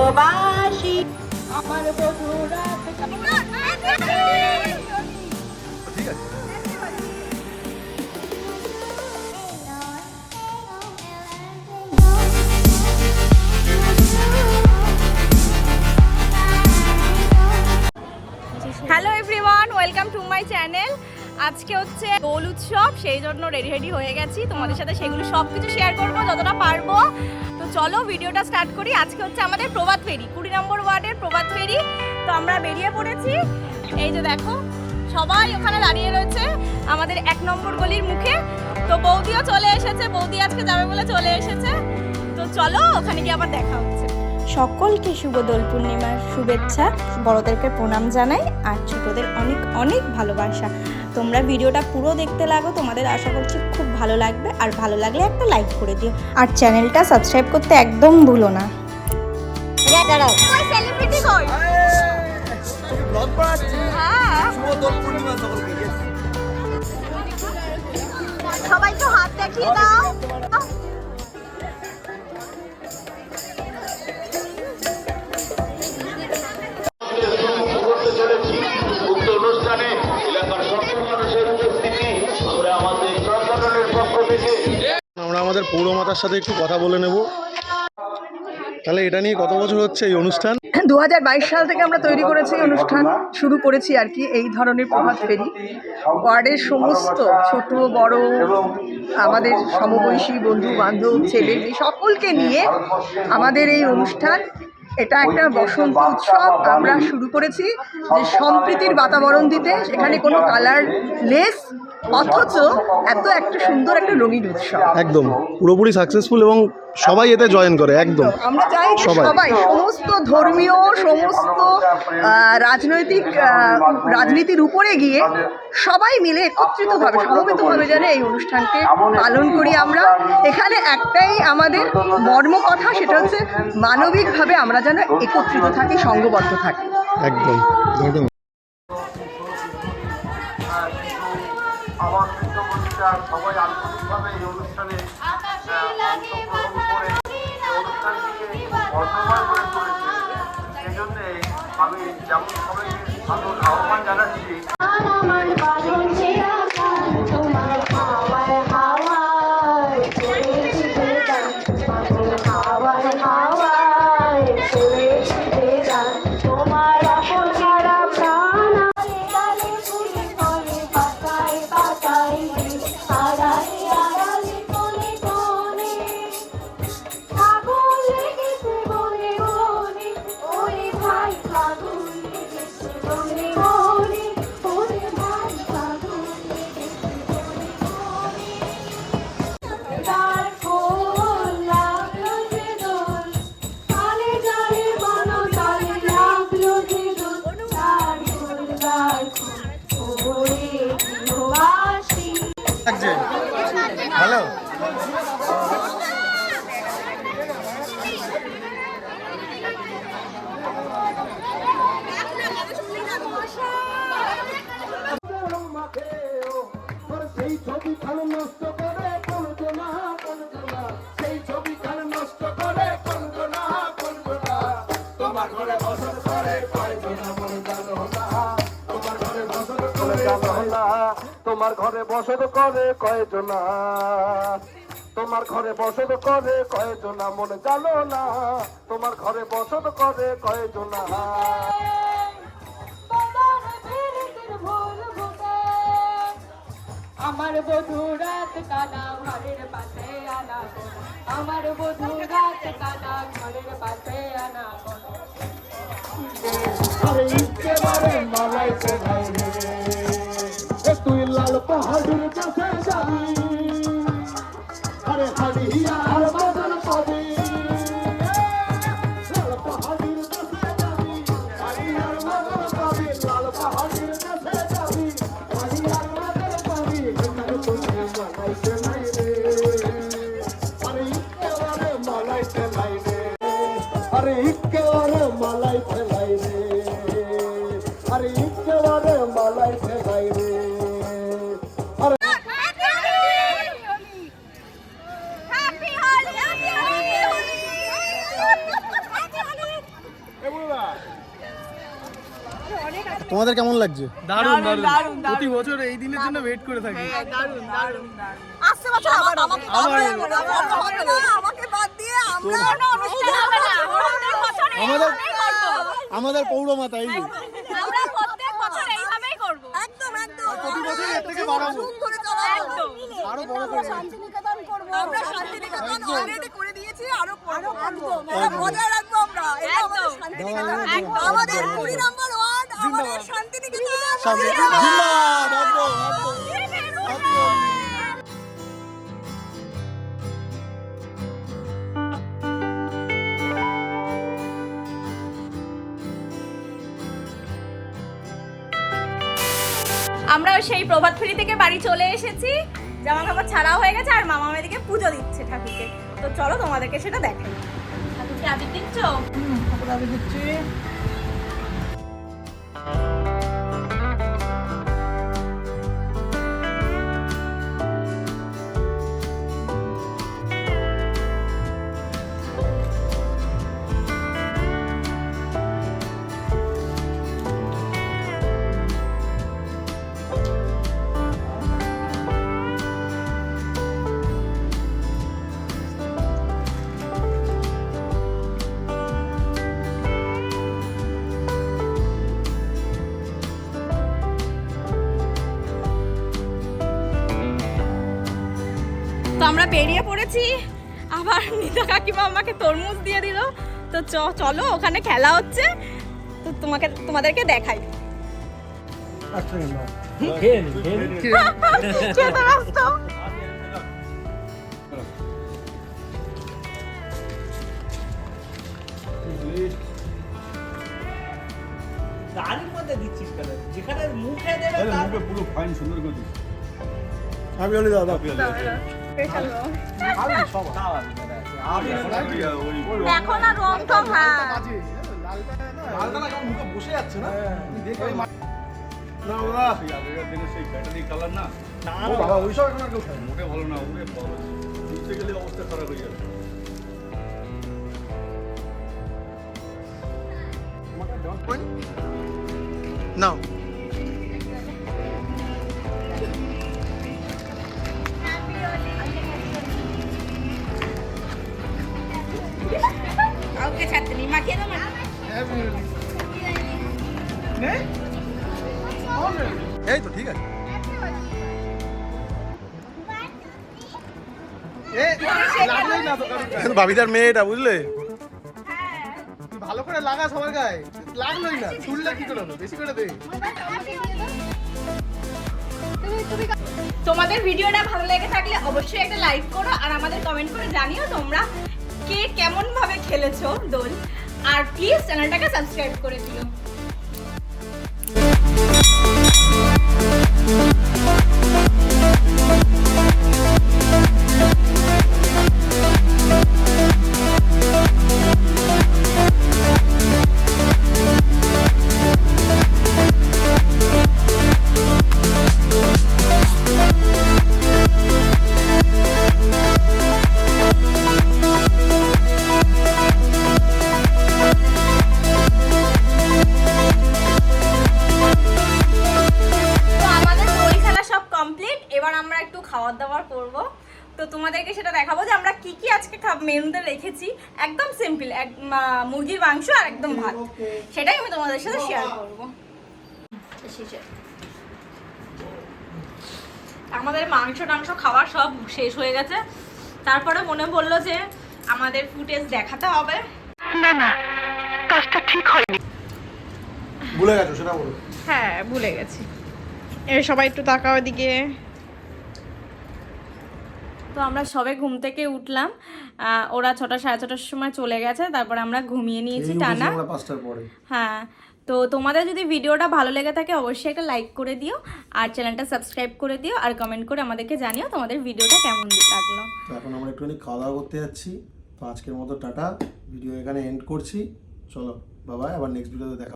প্রিয়বাসী আমার বধুরা। Hello everyone, welcome to my channel. আজকে হচ্ছে দোল উৎসব, সেই জন্য রেডি হয়ে গেছি। তোমাদের সাথে সেগুলো সব কিছু শেয়ার করবো যতটা পারবো। তো চলো ভিডিওটা স্টার্ট করি। আজকে হচ্ছে আমাদের প্রভাত ফেরি, 20 নম্বর ওয়ার্ডের প্রভাত ফেরি। তো আমরা বেরিয়ে পড়েছি। এই যে দেখো, সবাই ওখানে দাঁড়িয়ে রয়েছে আমাদের 1 নম্বর গলির মুখে। তো বৌদিও চলে এসেছে, বৌদি আজকে যাবে বলে চলে এসেছে। তো চলো ওখানে গিয়ে আবার দেখা হচ্ছে। সকলকে শুভ দোল পূর্ণিমার শুভেচ্ছা, বড়দেরকে প্রণাম জানাই আর ছোটদের অনেক অনেক ভালোবাসা। তোমরা ভিডিওটা পুরো দেখতে লাগো, তোমাদের আশা করছি খুব ভালো লাগবে। আর ভালো লাগলে একটা লাইক করে দিও আর চ্যানেলটা সাবস্ক্রাইব করতে একদম ভুলো না। সবাই তো হাত দেখিয়ে দাও। আমরা আমাদের পৌরমাতার সাথে একটু কথা বলে নেব। তাহলে এটা নিয়ে কত বছর হচ্ছে এই অনুষ্ঠান? 2022 সাল থেকে আমরা তৈরি করেছি অনুষ্ঠান, শুরু করেছি আর কি এই ধরনের প্রভাত ফেরি। ওয়ার্ডের সমস্ত ছোট বড় আমাদের সমবয়সী বন্ধু বান্ধব ছেলে মেয়ে সকলকে নিয়ে আমাদের এই অনুষ্ঠান। এটা একটা বসন্ত উৎসব আমরা শুরু করেছি, যে সম্প্রীতির বাতাবরণ দিতে, সেখানে কোনো কালারলেস অথচ এত একটা সুন্দর একটা রঙিন উৎসব। একদম পুরোপুরি সাকসেসফুল এবং সবাই এতে জয়েন করে। একদম আমরা চাই সবাই, সমস্ত ধর্মীয়, সমস্ত রাজনীতির উপরে গিয়ে সবাই মিলে একত্রিতভাবে সমবেতভাবে যেন এই অনুষ্ঠানকে পালন করি। আমরা এখানে একটাই আমাদের মর্ম কথা, সেটা হচ্ছে মানবিকভাবে আমরা যেন একত্রিত থাকি, সংঘবদ্ধ থাকি। একদম একদম। আমার বন্ধুরা সবাই আন্তরিকভাবে এই অনুষ্ঠানে অংশগ্রহণ করে অনুষ্ঠানটিকে বর্ধমান করে তুলেছে। সেই জন্যে আমি যেমন সবাইকে সাদর আহ্বান জানাচ্ছি। হ্যালো, সেই ছবি খান নষ্ট করে করবো না, সেই ছবি খান নষ্ট করে করবো না। তোমার ঘরে বসত করে কয়জনা মনে জানো না, তোমার ঘরে বসত করে জানো না, তোমার ঘরে বসত করে কয়জনা, তোমার ঘরে বসত করে কয়জনা মনে জানো না, তোমার ঘরে বসত করে কয়জনা। আমার বধূ রাত কানা ঘরের পাশে আনা, আমার বধূ রাত কানা ঘরের পাশে আনা। তুই লাল পাহাড়ের কাছে যাবি, আরে হাড়িয়ার বদল পাবি, লাল পাহাড়ের কাছে যাবি, হাড়িয়ার বদল পাবি, লাল পাহাড়ের কাছে যাবি, হাড়িয়ার বদল পাবি। মালাইতে নাই রে, আরে একেবারে মালাইতে নাই রে, আরে একেবারে মালাইতে নাই রে, আরে একেবারে মালাইতে নাই রে। তোমাদের কেমন লাগছে? দারুণ দারুণ প্রতি বছর এই দিনের জন্য ওয়েট করে থাকি। দারুণ দারুণ আসছে বছর আবার আমাকে বাদ দিয়ে আমরা আমাদের পৌরমাতা এই যে। আমরা প্রত্যেক বছর এইভাবেই করব। একদম প্রতি বছর এর থেকে বাড়াবো, একদম। আরো বড় করবো। আমরা শান্তিনিকেতন অলরেডি করে দিয়েছি, আরো করবো একদম। এটা বজায় রাখবো আমরা, এটা আমাদের শান্তিনিকেতন, আমাদের 20 নম্বর ওয়ার্ড, আমাদের শান্তিনিকেতন। জিন্দাবাদ, একদম, একদম। আমরা সেই প্রভাত ফেরি থেকে বাড়ি চলে এসেছি, জামা কাপড় ছাড়াও হয়ে গেছে আর মামা এদিকে পুজো দিচ্ছে ঠাকুরকে। তো চলো তোমাদেরকে সেটা দেখাই। ঠাকুরকে আবির দিচ্ছ? তো আমরা বেরিয়ে পড়েছি, আবার নিতা কাকিমা আমাকে তরমুজ দিয়ে দিল। তো চলো ওখানে খেলা হচ্ছে, তো তোমাদেরকে দেখাই। খেতে ব্যস্ত। গাড়ির মধ্যে দিচ্ছিস কেন? যেখানে মুখে দেবে তার মুখে পুরো ফাইন সুন্দর করে দিস। আমি বলি দাদা, এখন আর রং টং, হ্যাঁ লালটা না কেমন মুখে বসে যাচ্ছে না? তুমি দেখো না ওরা আগেকার দিনে সেই ব্যাটারি কালার না, ও বাবা, ওইসব এখন আর কেউ খায় না। মোটে ভালো না, ওরে বাবা বুঝতে গেলে অবস্থা খারাপ হয়ে যাবে। নাও। কাউকে ছাড়তে নেই, মাখিয়ে দাও। এই তো ঠিক আছে। ভাবিদার মেয়েটা, বুঝলে? ভালো করে লাগা সবার গায়ে, লাগলোই না, চুলটা কি করে হলো? বেশি করে দে। তোমাদের ভিডিওটা ভালো লেগে থাকলে অবশ্যই একটা লাইক করো আর আমাদের কমেন্ট করে জানিও তোমরা কে কেমন ভাবে খেলেছো দোল, আর প্লিজ চ্যানেলটাকে সাবস্ক্রাইব করে দিও। খাওয়ার দাওয়ার করবো, তো তোমাদেরকে সেটা দেখাবো যে আমরা কি কি আজকে মেনুতে রেখেছি। একদম সিম্পল, মুরগির মাংস আর একদম ভাত, সেটাই আমি তোমাদের সাথে শেয়ার করবো। আমাদের মাংস টাংস খাওয়া সব শেষ হয়ে গেছে, তারপরে মনে পড়লো যে আমাদের ফুটেজ দেখাতে হবে। না না, কাজটা ঠিক হয়নি। ভুলে গেছো সেটা বলো। হ্যাঁ ভুলে গেছি। সবাই একটু তাকাও এদিকে। তো আমরা সবে ঘুম থেকে উঠলাম, ওরা 6টা সাড়ে 6টার সময় চলে গেছে, তারপর আমরা ঘুমিয়ে নিয়েছি টানা। হ্যাঁ, তো তোমাদের যদি ভিডিওটা ভালো লেগে থাকে অবশ্যই একটা লাইক করে দিও আর চ্যানেলটা সাবস্ক্রাইব করে দিও আর কমেন্ট করে আমাদেরকে জানিও তোমাদের ভিডিওটা কেমন লাগলো। তো এখন আমরা একটুখানি খাওয়া দাওয়া করতে যাচ্ছি। তো আজকের মতো টাটা, ভিডিও এখানে এন্ড করছি। চলো বাবাই, আবার নেক্সট ভিডিওতে দেখা।